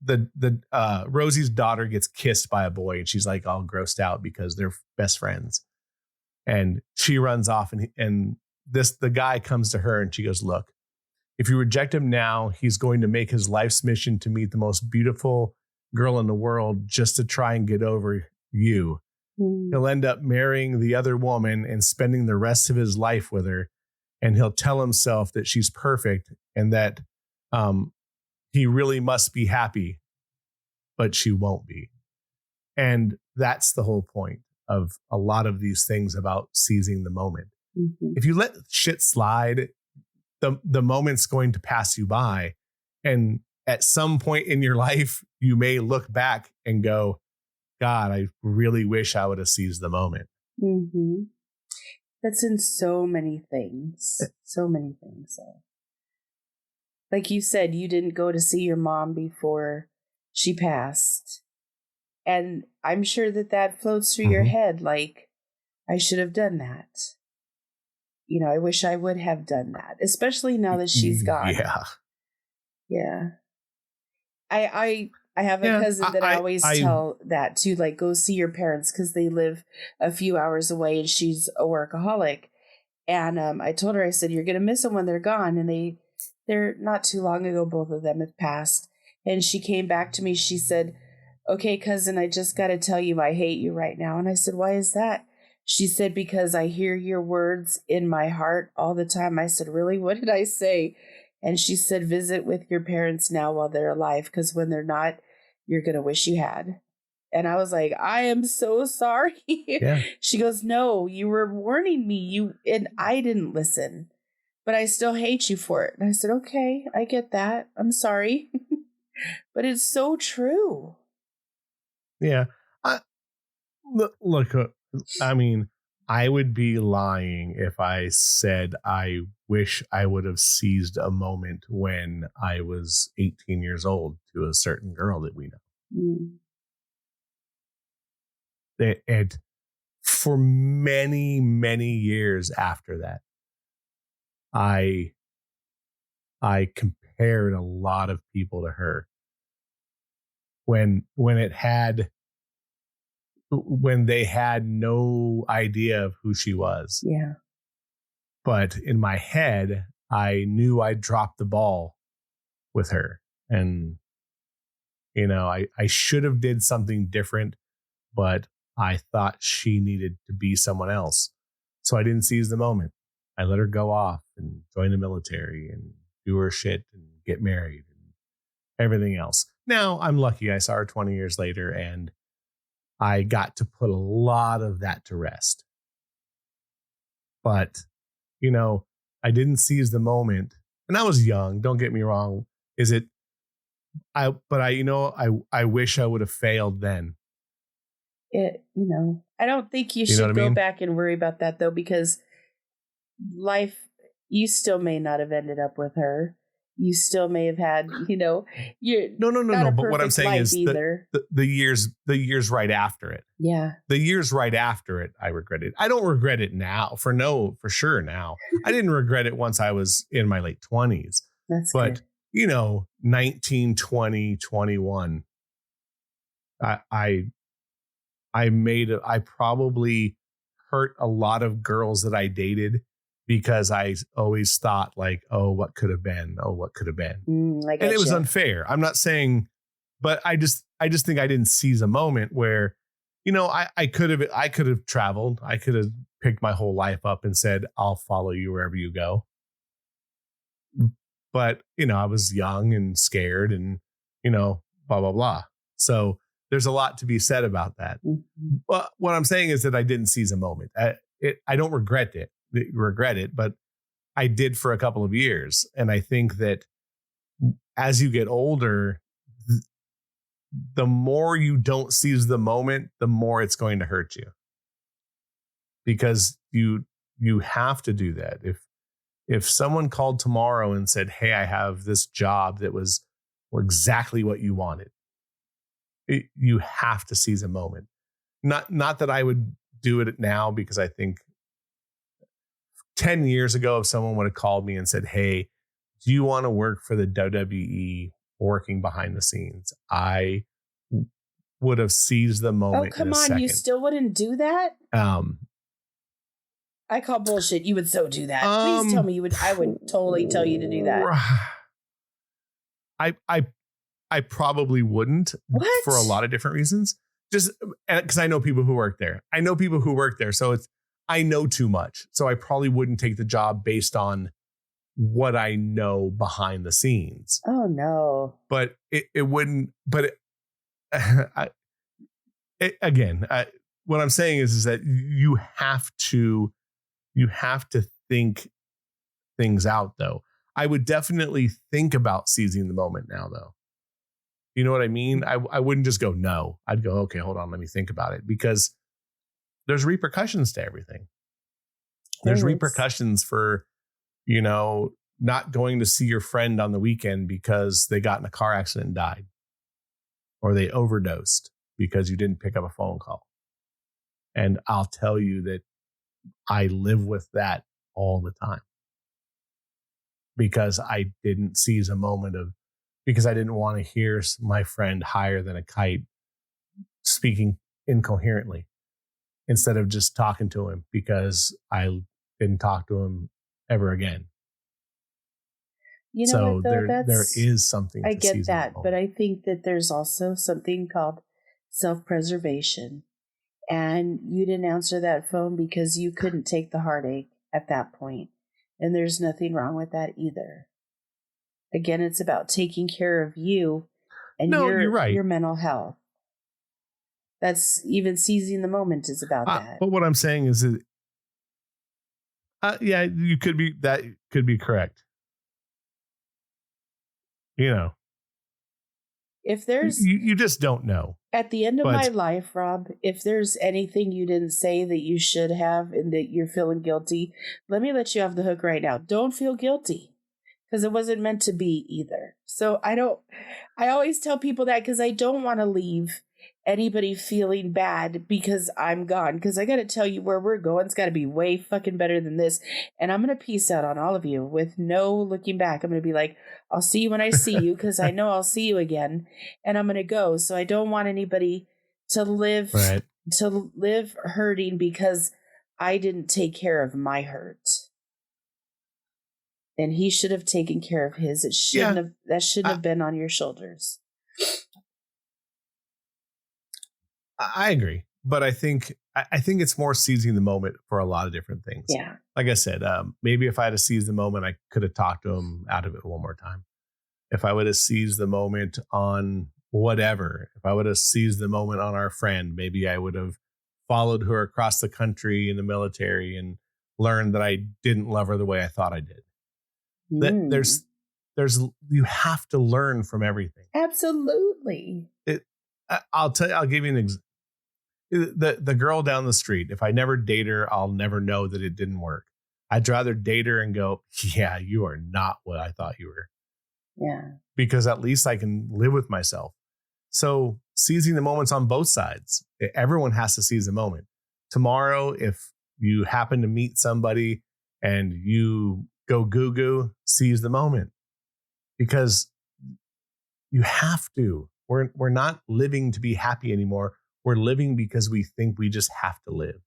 the Rosie's daughter gets kissed by a boy, and she's like all grossed out because they're best friends. And she runs off, and the guy comes to her, and she goes, "Look, if you reject him now, he's going to make his life's mission to meet the most beautiful girl in the world just to try and get over you. He'll end up marrying the other woman and spending the rest of his life with her. And he'll tell himself that she's perfect and that he really must be happy, but she won't be." And that's the whole point of a lot of these things about seizing the moment. Mm-hmm. If you let shit slide, the moment's going to pass you by. And at some point in your life, you may look back and go, God, I really wish I would have seized the moment. Mm-hmm. That's in so many things. So many things. Like you said, you didn't go to see your mom before she passed. And I'm sure that floats through your head like, I should have done that. I wish I would have done that, especially now that she's gone. Yeah. Yeah. I have a cousin that I always tell that to, like, go see your parents because they live a few hours away and she's a workaholic. And I told her, I said, you're going to miss them when they're gone. And they're not too long ago, both of them have passed. And she came back to me. She said, okay, cousin, I just got to tell you, I hate you right now. And I said, why is that? She said, because I hear your words in my heart all the time. I said, really? What did I say? And she said, visit with your parents now while they're alive, because when they're not, you're going to wish you had. And I was like, I am so sorry. Yeah. She goes, no, you were warning me. And I didn't listen, but I still hate you for it. And I said, okay, I get that. I'm sorry. But it's so true. Yeah. Look, I mean, I would be lying if I said I wish I would have seized a moment when I was 18 years old to a certain girl that we know. And for many, many years after that, I compared a lot of people to her when they had no idea of who she was. Yeah. But in my head, I knew I'd dropped the ball with her. And, I should have did something different, but I thought she needed to be someone else. So I didn't seize the moment. I let her go off and join the military and do her shit and get married and everything else. Now I'm lucky I saw her 20 years later and I got to put a lot of that to rest. But, I didn't seize the moment. And I was young, don't get me wrong. I wish I would have failed then. I don't think you should go back and worry about that, though, because life, you still may not have ended up with her. You still may have had, you're no. But what I'm saying is the years right after it. Yeah. The years right after it, I regret it. I don't regret it now for sure now. I didn't regret it once I was in my late 20s. That's but good. 19, 20, 21, I probably hurt a lot of girls that I dated because I always thought like, oh, what could have been? Oh, what could have been? And it was unfair. I'm not saying, but I just think I didn't seize a moment where, I could have traveled. I could have picked my whole life up and said, I'll follow you wherever you go. But, I was young and scared and, blah, blah, blah. So there's a lot to be said about that. Mm-hmm. But what I'm saying is that I didn't seize a moment. I don't regret it, but I did for a couple of years. And I think that as you get older, the more you don't seize the moment, the more it's going to hurt you. Because you have to do that. If someone called tomorrow and said, hey, I have this job that was exactly what you wanted, you have to seize a moment. Not that I would do it now, because I think 10 years ago, if someone would have called me and said, hey, do you want to work for the WWE working behind the scenes? I would have seized the moment. Oh, come in a on. second. You still wouldn't do that? I call bullshit. You would so do that. Please tell me you would. I would totally tell you to do that. I probably wouldn't. What? For a lot of different reasons. Just because I know people who work there. So I know too much. So I probably wouldn't take the job based on what I know behind the scenes. Oh no. But it wouldn't. But again, what I'm saying is that you have to think things out, though. I would definitely think about seizing the moment now, though. You know what I mean? I wouldn't just go, no. I'd go, okay, hold on, let me think about it, because there's repercussions to everything. There's repercussions for, not going to see your friend on the weekend because they got in a car accident and died, or they overdosed because you didn't pick up a phone call. And I'll tell you that I live with that all the time, because I didn't seize a moment because I didn't want to hear my friend higher than a kite speaking incoherently instead of just talking to him, because I didn't talk to him ever again. You know so what, though? there is something. I get that, but I think that there's also something called self-preservation. And you didn't answer that phone because you couldn't take the heartache at that point. And there's nothing wrong with that either. Again, it's about taking care of you and you're right. Your mental health. That's even seizing the moment is about that. But what I'm saying is that, you could be, that could be correct. If there's, you just don't know. At the end of my life, Rob, if there's anything you didn't say that you should have and that you're feeling guilty, let me let you off the hook right now. Don't feel guilty, because it wasn't meant to be either. So I always tell people that, because I don't want to leave anybody feeling bad because I'm gone. Because I got to tell you, where we're going, it's got to be way fucking better than this. And I'm going to peace out on all of you with no looking back. I'm going to be like, I'll see you when I see you, because I know I'll see you again. And I'm going to go. So I don't want anybody to live hurting because I didn't take care of my hurt. And he should have taken care of his. It shouldn't have been on your shoulders. I agree, but I think it's more seizing the moment for a lot of different things. Yeah, like I said, maybe if I had to seize the moment, I could have talked to him out of it one more time. If I would have seized the moment on whatever, if I would have seized the moment on our friend, maybe I would have followed her across the country in the military and learned that I didn't love her the way I thought I did. That there's you have to learn from everything. Absolutely. I'll give you an example. The girl down the street, if I never date her, I'll never know that it didn't work. I'd rather date her and go, yeah, you are not what I thought you were. Yeah. Because at least I can live with myself. So seizing the moments on both sides. Everyone has to seize the moment. Tomorrow, if you happen to meet somebody and you go goo-goo, seize the moment. Because you have to. We're not living to be happy anymore. We're living because we think we just have to live.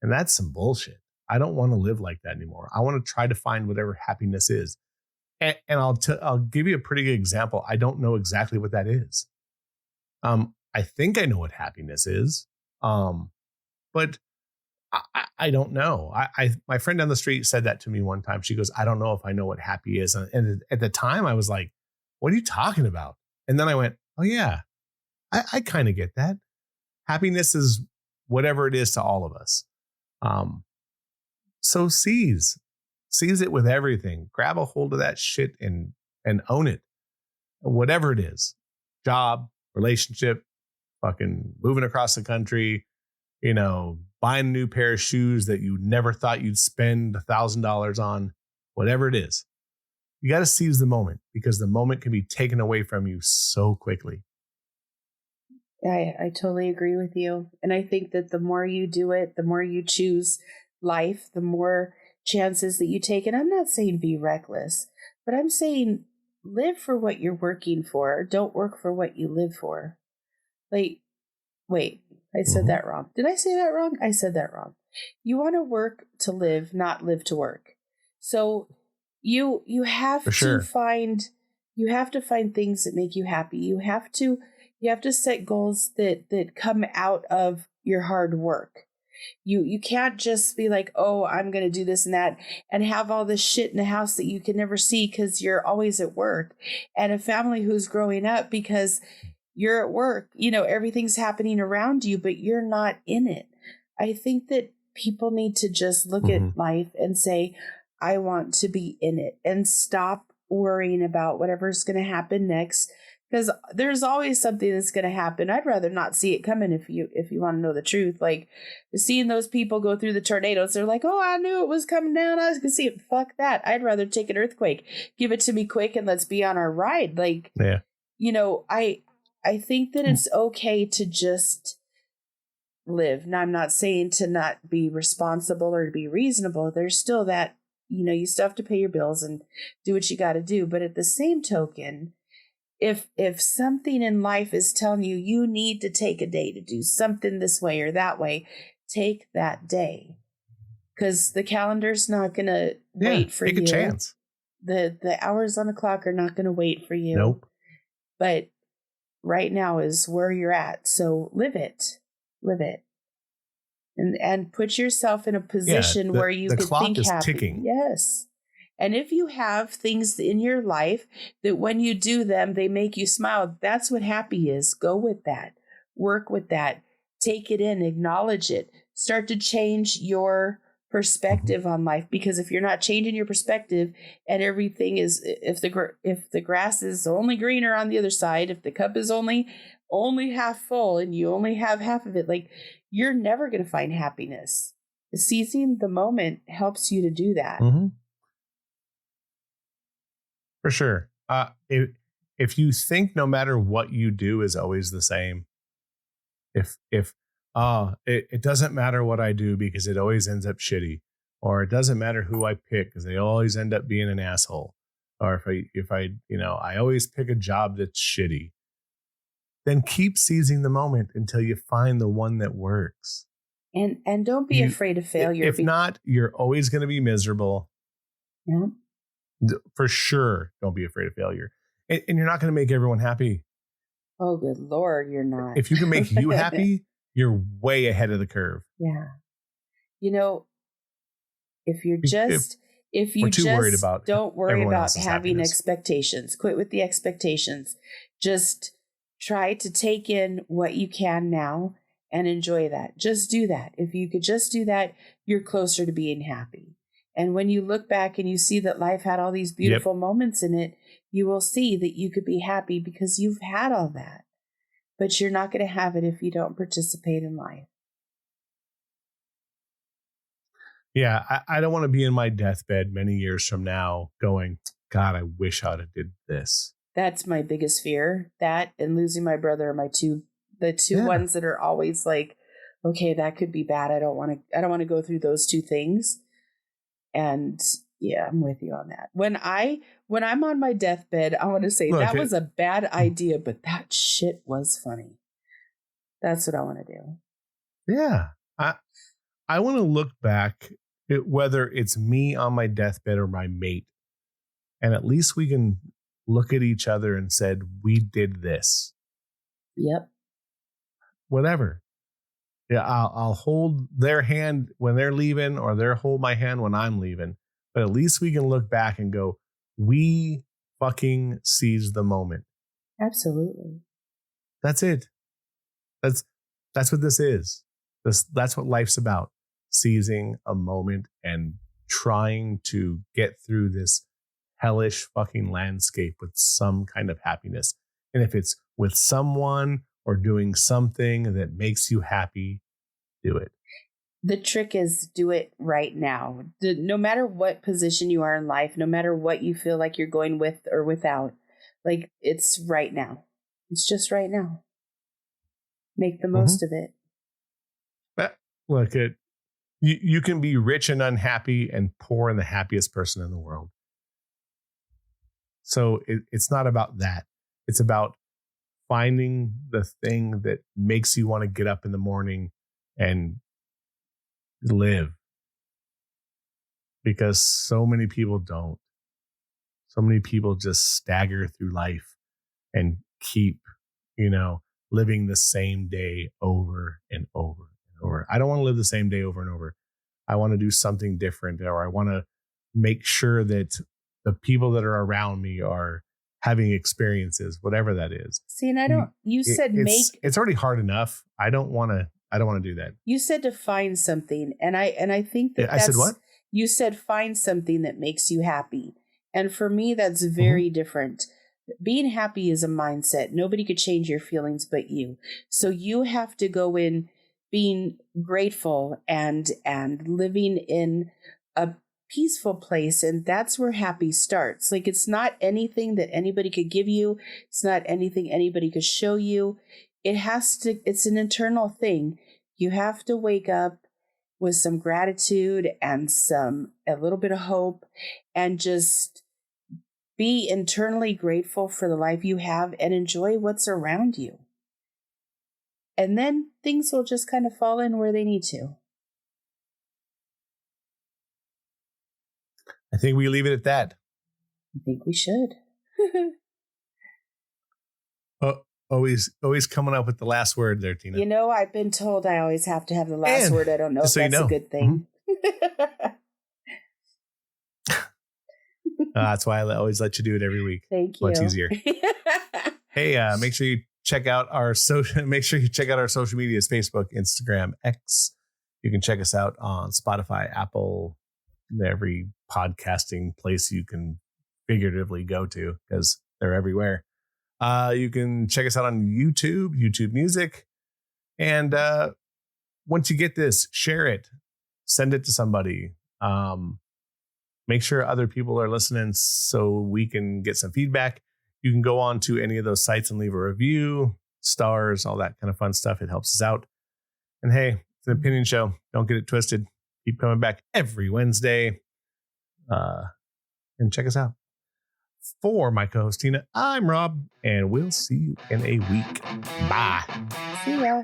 And that's some bullshit. I don't want to live like that anymore. I want to try to find whatever happiness is. And I'll give you a pretty good example. I don't know exactly what that is. I think I know what happiness is. But I don't know. My friend down the street said that to me one time. She goes, I don't know if I know what happy is. And at the time I was like, what are you talking about? And then I went, oh yeah, I kind of get that. Happiness is whatever it is to all of us. So seize it with everything. Grab a hold of that shit and own it. Whatever it is, job, relationship, fucking moving across the country, buying a new pair of shoes that you never thought you'd spend $1,000 on, whatever it is. You got to seize the moment, because the moment can be taken away from you so quickly. I totally agree with you. And I think that the more you do it, the more you choose life, the more chances that you take. And I'm not saying be reckless, but I'm saying live for what you're working for. Don't work for what you live for. Like, wait, I said that wrong. Did I say that wrong? I said that wrong. You want to work to live, not live to work. So you have to find things that make you happy. You have to set goals that come out of your hard work. You can't just be like, oh, I'm going to do this and that, and have all this shit in the house that you can never see because you're always at work, and a family who's growing up because you're at work. Everything's happening around you, but you're not in it. I think that people need to just look at life and say, I want to be in it, and stop worrying about whatever's going to happen next. Because there's always something that's going to happen. I'd rather not see it coming if you want to know the truth. Like seeing those people go through the tornadoes, they're like, oh, I knew it was coming down. I was going to see it. Fuck that. I'd rather take an earthquake. Give it to me quick and let's be on our ride. Like, I think that it's okay to just live. Now, I'm not saying to not be responsible or to be reasonable. There's still that, you still have to pay your bills and do what you got to do. But at the same token, if something in life is telling you you need to take a day to do something this way or that way, take that day. Because the calendar's not going to wait for you. Take a chance. The hours on the clock are not going to wait for you. Nope. But right now is where you're at. So live it. Live it. And put yourself in a position where you can think happy. The clock is ticking. Yes. And if you have things in your life that when you do them, they make you smile, that's what happy is. Go with that. Work with that. Take it in. Acknowledge it. Start to change your perspective on life. Because if you're not changing your perspective and everything is, if the grass is only greener on the other side, if the cup is only half full and you only have half of it, like you're never going to find happiness. Seizing the moment helps you to do that. For sure. If you think no matter what you do is always the same, it doesn't matter what I do because it always ends up shitty, or it doesn't matter who I pick because they always end up being an asshole, or if I I always pick a job that's shitty, then keep seizing the moment until you find the one that works. And don't be afraid of failure. If not, you're always going to be miserable. Yeah. For sure, don't be afraid of failure. And you're not going to make everyone happy. Oh, good Lord, you're not. If you can make you happy, you're way ahead of the curve. Yeah. If you just don't worry about having expectations. Quit with the expectations. Just try to take in what you can now and enjoy that. Just do that. If you could just do that, you're closer to being happy. And when you look back and you see that life had all these beautiful moments in it, you will see that you could be happy because you've had all that. But you're not going to have it if you don't participate in life. Yeah, I don't want to be in my deathbed many years from now going, God, I wish I'd have did this. That's my biggest fear. That and losing my brother are the two ones that are always like, okay, that could be bad. I don't want to go through those two things. And yeah, I'm with you on that. When I'm on my deathbed, I want to say that was a bad idea, but that shit was funny. That's what I want to do. Yeah. I want to look back at whether it's me on my deathbed or my mate. And at least we can look at each other and said, we did this. Yep. Whatever. Yeah, I'll hold their hand when they're leaving, or they'll hold my hand when I'm leaving. But at least we can look back and go, we fucking seized the moment. Absolutely. That's it. That's what this is. That's what life's about. Seizing a moment and trying to get through this hellish fucking landscape with some kind of happiness. And if it's with someone or doing something that makes you happy, do it. The trick is do it right now. No matter what position you are in life, no matter what you feel like you're going with or without, like it's right now. It's just right now. Make the most of it. Look, You can be rich and unhappy and poor and the happiest person in the world. So it's not about that. It's about finding the thing that makes you want to get up in the morning and live. Because so many people don't. So many people just stagger through life and keep, living the same day over and over and over. I don't want to live the same day over and over. I want to do something different, or I want to make sure that the people that are around me are having experiences, whatever that is. See, and it's already hard enough. I don't want to do that. You said to find something, and I think that I said what? You said find something that makes you happy. And for me, that's very different. Being happy is a mindset. Nobody could change your feelings but you. So you have to go in being grateful and living in a peaceful place. And that's where happy starts. Like, it's not anything that anybody could give you. It's not anything anybody could show you. It's an internal thing. You have to wake up with some gratitude and a little bit of hope, and just be internally grateful for the life you have and enjoy what's around you. And then things will just kind of fall in where they need to. I think we leave it at that. I think we should. Always coming up with the last word there, Tina. I've been told I always have to have the last word. I don't know if that's a good thing. That's why I always let you do it every week. Thank you. Much easier. Hey, make sure you check out our social medias: Facebook, Instagram, X. You can check us out on Spotify, Apple, every podcasting place you can figuratively go to, because they're everywhere. You can check us out on YouTube Music. And once you get this, share it, send it to somebody. Make sure other people are listening so we can get some feedback. You can go on to any of those sites and leave a review, stars, all that kind of fun stuff. It helps us out. And hey, it's an opinion show. Don't get it twisted. Keep coming back every Wednesday. And check us out. For my co-host Tina, I'm Rob, and we'll see you in a week. Bye. See ya.